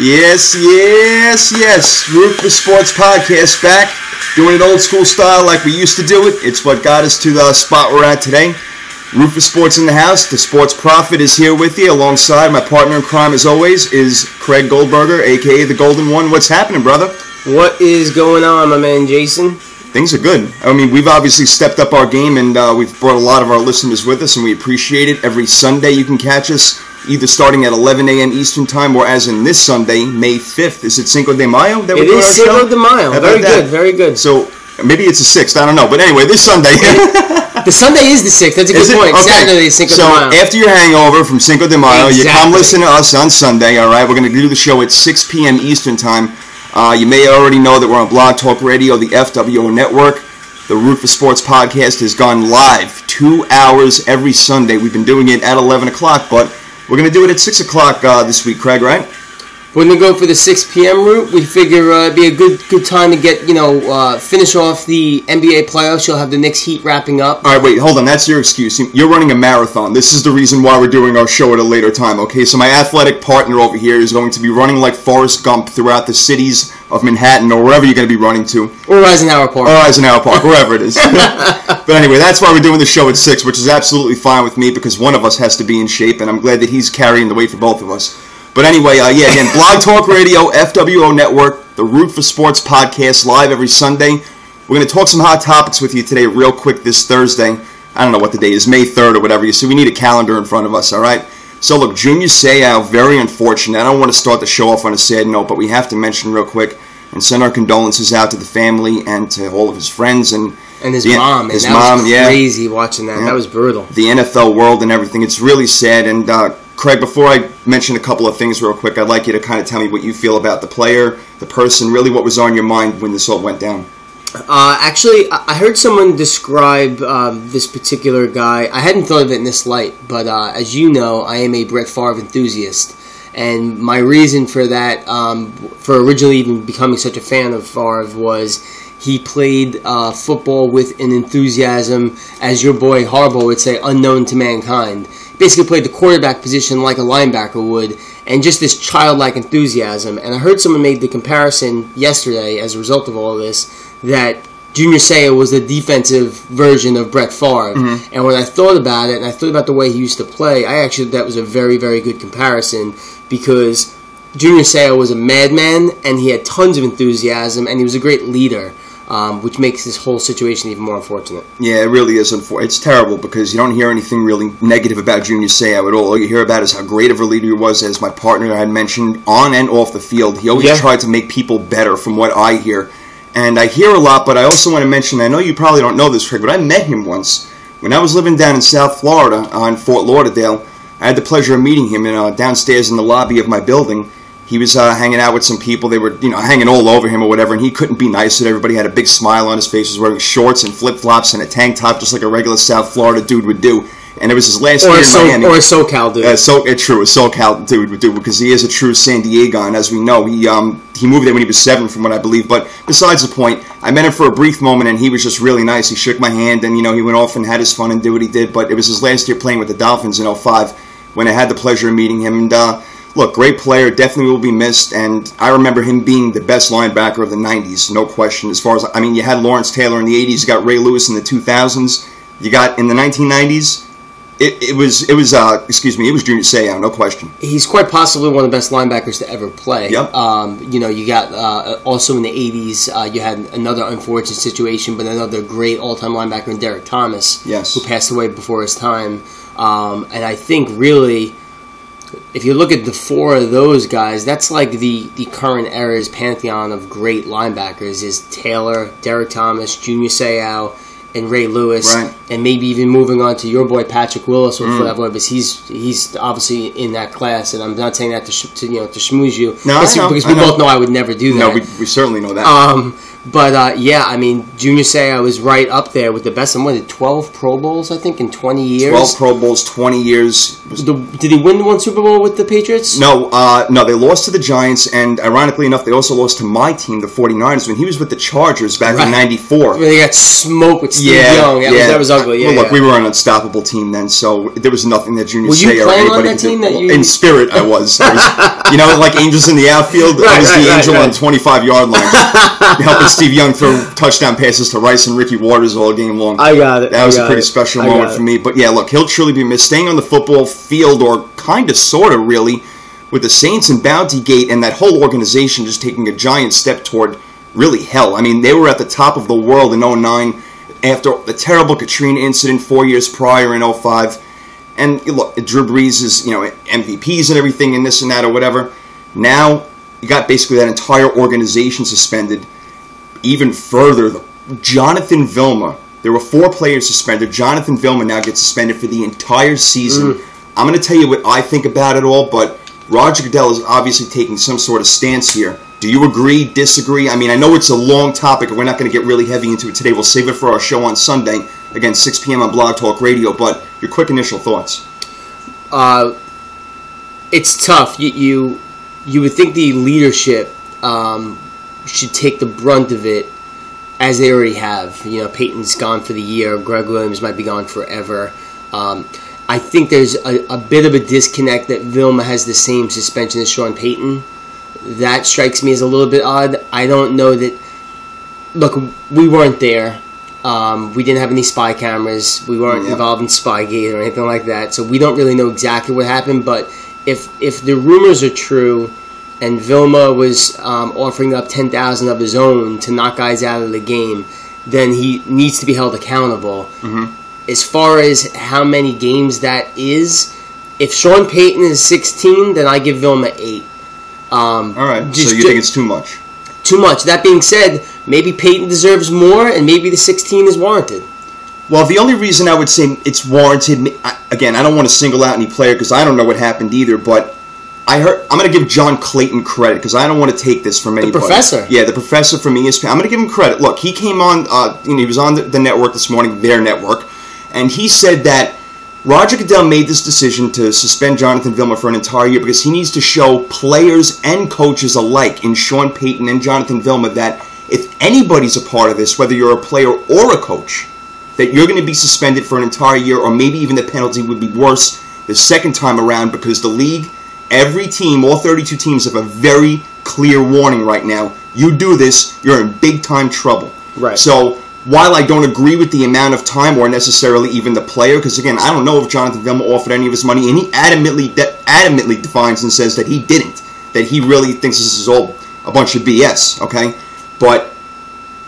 Yes. Root for Sports podcast back. Doing it old school style like we used to do it. It's what got us to the spot we're at today. Root for Sports in the house. The Sports Prophet is here with you. Alongside my partner in crime, as always, is Craig Goldberger, a.k.a. the Golden One. What's happening, brother? What is going on, my man Jason? Things are good. I mean, we've obviously stepped up our game, and we've brought a lot of our listeners with us, and we appreciate it. Every Sunday you can catch us, either starting at 11 a.m. Eastern Time, or as in this Sunday, May 5th. Is it Cinco de Mayo that we're doing our show? It is Cinco de Mayo. Very good. So, maybe it's the 6th, I don't know. But anyway, this Sunday... The Sunday is the 6th. That's a good point. Okay. Saturday is Cinco de Mayo. So, after your hangover from Cinco de Mayo, exactly. You come listen to us on Sunday, all right? We're going to do the show at 6 p.m. Eastern Time. You may already know that we're on Blog Talk Radio, the FWO Network. The Root for Sports podcast has gone live 2 hours every Sunday. We've been doing it at 11 o'clock, but we're going to do it at 6 o'clock this week, Craig, right? We're going to go for the 6 p.m. route. We figure it'd be a good time to get, finish off the NBA playoffs. You'll have the Knicks Heat wrapping up. All right, wait, hold on. That's your excuse. You're running a marathon. This is the reason why we're doing our show at a later time, okay? So my athletic partner over here is going to be running like Forrest Gump throughout the cities of Manhattan or wherever you're going to be running to. Or Eisenhower Park. Wherever it is. But anyway, that's why we're doing the show at 6, which is absolutely fine with me because one of us has to be in shape, and I'm glad that he's carrying the weight for both of us. But anyway, again, Blog Talk Radio, FWO Network, the Root for Sports podcast, live every Sunday. We're going to talk some hot topics with you today real quick this Thursday. I don't know what the date is, May 3rd or whatever. So we need a calendar in front of us, all right? So look, Junior Seau, very unfortunate. I don't want to start the show off on a sad note, but we have to mention real quick and send our condolences out to the family and to all of his friends and his mom. His mom, was crazy watching that. Yeah. That was brutal. The NFL world and everything. It's really sad. And Craig, before I mention a couple of things real quick, I'd like you to kind of tell me what you feel about the player, the person, really what was on your mind when this all went down. Actually, I heard someone describe this particular guy. I hadn't thought of it in this light, but as you know, I am a Brett Favre enthusiast. And my reason for that, for originally even becoming such a fan of Favre, was he played football with an enthusiasm, as your boy Harbaugh would say, unknown to mankind. Basically played the quarterback position like a linebacker would, and just this childlike enthusiasm. And I heard someone make the comparison yesterday, as a result of all of this, that Junior Seau was the defensive version of Brett Favre. Mm-hmm. And when I thought about it, and I thought about the way he used to play, that was a very, very good comparison, because Junior Seau was a madman, and he had tons of enthusiasm, and he was a great leader. Which makes this whole situation even more unfortunate. Yeah, it really is unfortunate. It's terrible because you don't hear anything really negative about Junior Seau at all. All you hear about is how great of a leader he was, as my partner had mentioned, on and off the field. He always tried to make people better, from what I hear. And I hear a lot, but I also want to mention, I know you probably don't know this, Craig, but I met him once. When I was living down in South Florida, on Fort Lauderdale, I had the pleasure of meeting him downstairs in the lobby of my building. He was hanging out with some people. They were, hanging all over him or whatever, and he couldn't be nice to everybody. He had a big smile on his face. He was wearing shorts and flip-flops and a tank top, just like a regular South Florida dude would do. And it was his last year in Miami. Or a SoCal dude. A SoCal dude would do, because he is a true San Diegan. As we know, he moved there when he was 7, from what I believe. But besides the point, I met him for a brief moment, and he was just really nice. He shook my hand, and, he went off and had his fun and did what he did. But it was his last year playing with the Dolphins in 2005 when I had the pleasure of meeting him. And, look, great player, definitely will be missed, and I remember him being the best linebacker of the 90s, no question. As far as, you had Lawrence Taylor in the 80s, you got Ray Lewis in the 2000s, you got in the 1990s, it was Junior Seau, no question. He's quite possibly one of the best linebackers to ever play. Yep. You got, also in the 80s, you had another unfortunate situation, but another great all-time linebacker in Derek Thomas, yes, who passed away before his time, and I think really, if you look at the 4 of those guys, that's like the current era's pantheon of great linebackers is Taylor, Derek Thomas, Junior Seau, and Ray Lewis, right, and maybe even moving on to your boy Patrick Willis or whatever, because he's obviously in that class, and I'm not saying that to schmooze you, no, because we both know I would never do that. No, we certainly know that. But, yeah, I mean, Junior Seau was right up there with the best. And what, 12 Pro Bowls, I think, in 20 years? 12 Pro Bowls, 20 years. Did he win one Super Bowl with the Patriots? No, they lost to the Giants, and ironically enough, they also lost to my team, the 49ers, when he was with the Chargers back in '94. When they got smoked with Steve Young. That was ugly. Well, look, we were an unstoppable team then, so there was nothing that Junior Seau or anybody could do. In spirit, I was. Like angels in the outfield, I was the angel on the 25-yard line, helping Steve Young throw touchdown passes to Rice and Ricky Waters all game long. I got it. That was a pretty special moment for me. But yeah, look, he'll truly be missed. Staying on the football field, or kind of, sort of, really, with the Saints and Bounty Gate and that whole organization just taking a giant step toward really hell. I mean, they were at the top of the world in 2009 after the terrible Katrina incident 4 years prior in 2005. And look, Drew Brees is, MVPs and everything and this and that or whatever. Now, you got basically that entire organization suspended. Even further, Jonathan Vilma. There were 4 players suspended. Jonathan Vilma now gets suspended for the entire season. I'm going to tell you what I think about it all, but Roger Goodell is obviously taking some sort of stance here. Do you agree, disagree? I mean, I know it's a long topic, and we're not going to get really heavy into it today. We'll save it for our show on Sunday, again, 6 p.m. on Blog Talk Radio, but your quick initial thoughts. It's tough. You would think the leadership should take the brunt of it, as they already have. Peyton's gone for the year. Greg Williams might be gone forever. I think there's a bit of a disconnect that Vilma has the same suspension as Sean Payton. That strikes me as a little bit odd. I don't know that... Look, we weren't there. We didn't have any spy cameras. We weren't involved in Spygate or anything like that. So we don't really know exactly what happened. But if the rumors are true and Vilma was offering up $10,000 of his own to knock guys out of the game, then he needs to be held accountable. Mm-hmm. As far as how many games that is, if Sean Payton is 16, then I give Vilma 8. All right, so you think it's too much? Too much. That being said, maybe Payton deserves more, and maybe the 16 is warranted. Well, the only reason I would say it's warranted, again, I don't want to single out any player because I don't know what happened either, but I'm going to give John Clayton credit because I don't want to take this from anybody. The professor. Yeah, the professor from ESPN. I'm going to give him credit. Look, he came on, he was on the network this morning, their network, and he said that Roger Goodell made this decision to suspend Jonathan Vilma for an entire year because he needs to show players and coaches alike in Sean Payton and Jonathan Vilma that if anybody's a part of this, whether you're a player or a coach, that you're going to be suspended for an entire year, or maybe even the penalty would be worse the second time around because the league, every team, all 32 teams have a very clear warning right now. You do this, you're in big-time trouble. Right. So while I don't agree with the amount of time or necessarily even the player, because again, I don't know if Jonathan Vilma offered any of his money, and he adamantly defines and says that he didn't, that he really thinks this is all a bunch of BS, okay? But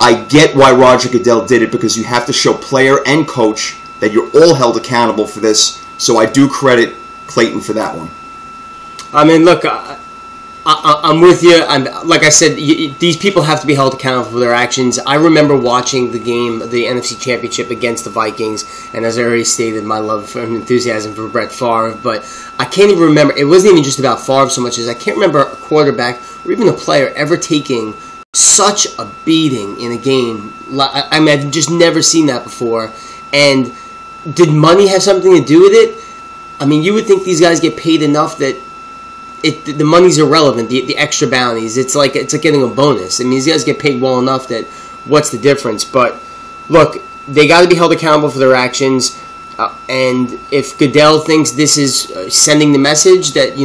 I get why Roger Goodell did it, because you have to show player and coach that you're all held accountable for this, so I do credit Clayton for that one. I mean, look, I'm with you. Like I said, these people have to be held accountable for their actions. I remember watching the game, the NFC Championship against the Vikings, and as I already stated, my love and enthusiasm for Brett Favre, but I can't even remember, it wasn't even just about Favre so much as I can't remember a quarterback or even a player ever taking such a beating in a game. I mean, I've just never seen that before. And did money have something to do with it? I mean, you would think these guys get paid enough that the money's irrelevant, the extra bounties. It's like getting a bonus. I mean, these guys get paid well enough that what's the difference? But look, they got to be held accountable for their actions. And if Goodell thinks this is sending the message that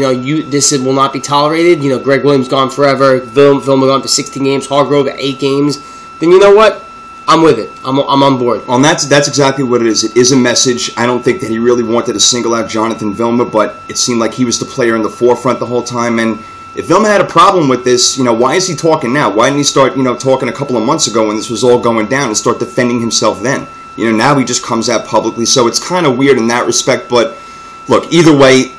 this will not be tolerated, Greg Williams gone forever, Vilma gone for 16 games, Hargrove at 8 games, then you know what? I'm with it. I'm on board. Well, and that's exactly what it is. It is a message. I don't think that he really wanted to single out Jonathan Vilma, but it seemed like he was the player in the forefront the whole time. And if Vilma had a problem with this, why is he talking now? Why didn't he start, talking a couple of months ago when this was all going down and start defending himself then? Now he just comes out publicly. So it's kind of weird in that respect. But look, either way,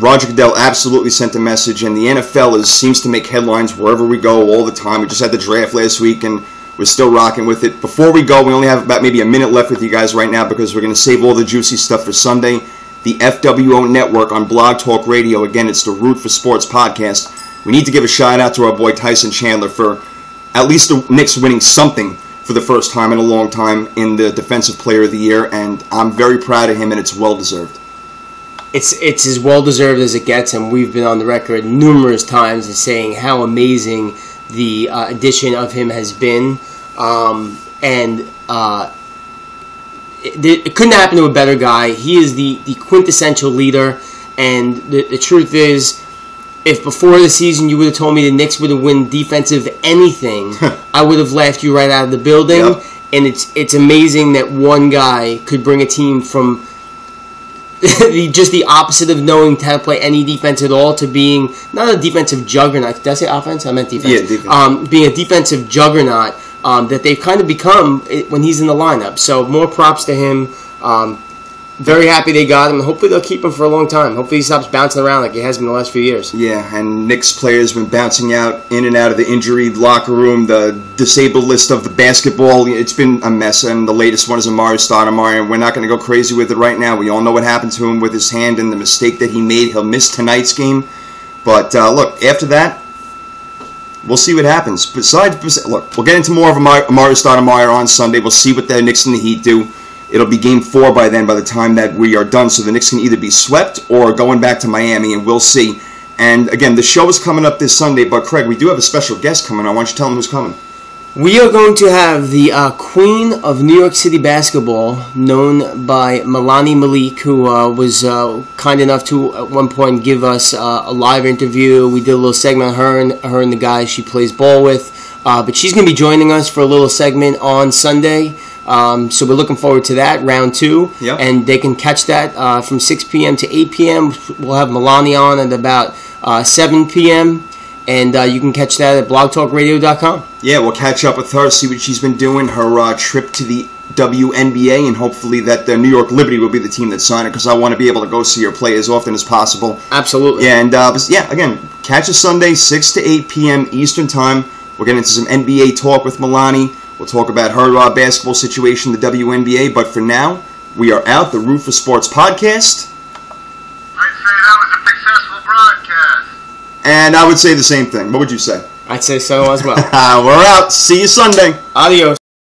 Roger Goodell absolutely sent a message, and the NFL seems to make headlines wherever we go all the time. We just had the draft last week, and we're still rocking with it. Before we go, we only have about maybe a minute left with you guys right now because we're going to save all the juicy stuff for Sunday. The FWO Network on Blog Talk Radio. Again, it's the Root for Sports podcast. We need to give a shout out to our boy Tyson Chandler for at least the Knicks winning something for the first time in a long time in the Defensive Player of the Year, and I'm very proud of him, and it's well-deserved. It's as well-deserved as it gets, and we've been on the record numerous times as saying how amazing the addition of him has been. It couldn't happen to a better guy. He is the quintessential leader, and the truth is, if before the season you would have told me the Knicks would have won defensive anything, I would have laughed you right out of the building. Yep. And it's amazing that one guy could bring a team from just the opposite of knowing how to play any defense at all to being not a defensive juggernaut. Did I say offense? I meant defense. Yeah, defense. Being a defensive juggernaut that they've kind of become when he's in the lineup. So more props to him. Very happy they got him. Hopefully they'll keep him for a long time. Hopefully he stops bouncing around like he has been the last few years. Yeah, and Knicks players been bouncing in and out of the injury locker room, the disabled list of the basketball. It's been a mess, and the latest one is Amar'e Stoudemire. We're not going to go crazy with it right now. We all know what happened to him with his hand and the mistake that he made. He'll miss tonight's game. But look, after that, we'll see what happens. Look, we'll get into more of Amar'e Stoudemire on Sunday. We'll see what the Knicks and the Heat do. It'll be Game 4 by then, by the time that we are done. So the Knicks can either be swept or going back to Miami, and we'll see. And again, the show is coming up this Sunday, but Craig, we do have a special guest coming on. Why don't you tell them who's coming? We are going to have the queen of New York City basketball, known by Melanie Malik, who was kind enough to, at one point, give us a live interview. We did a little segment on her and the guys she plays ball with. But she's going to be joining us for a little segment on Sunday. So we're looking forward to that, round 2. Yep. And they can catch that from 6 p.m. to 8 p.m. We'll have Melanie on at about 7 p.m. And you can catch that at blogtalkradio.com. Yeah, we'll catch up with her, see what she's been doing, her trip to the WNBA, and hopefully that the New York Liberty will be the team that sign her, because I want to be able to go see her play as often as possible. Absolutely. Yeah, and again, catch us Sunday, 6 to 8 p.m. Eastern Time. We'll get into some NBA talk with Melanie. We'll talk about her basketball situation, the WNBA. But for now, we are out. The Root for Sports podcast. I'd say that was a successful broadcast. And I would say the same thing. What would you say? I'd say so as well. We're out. See you Sunday. Adios.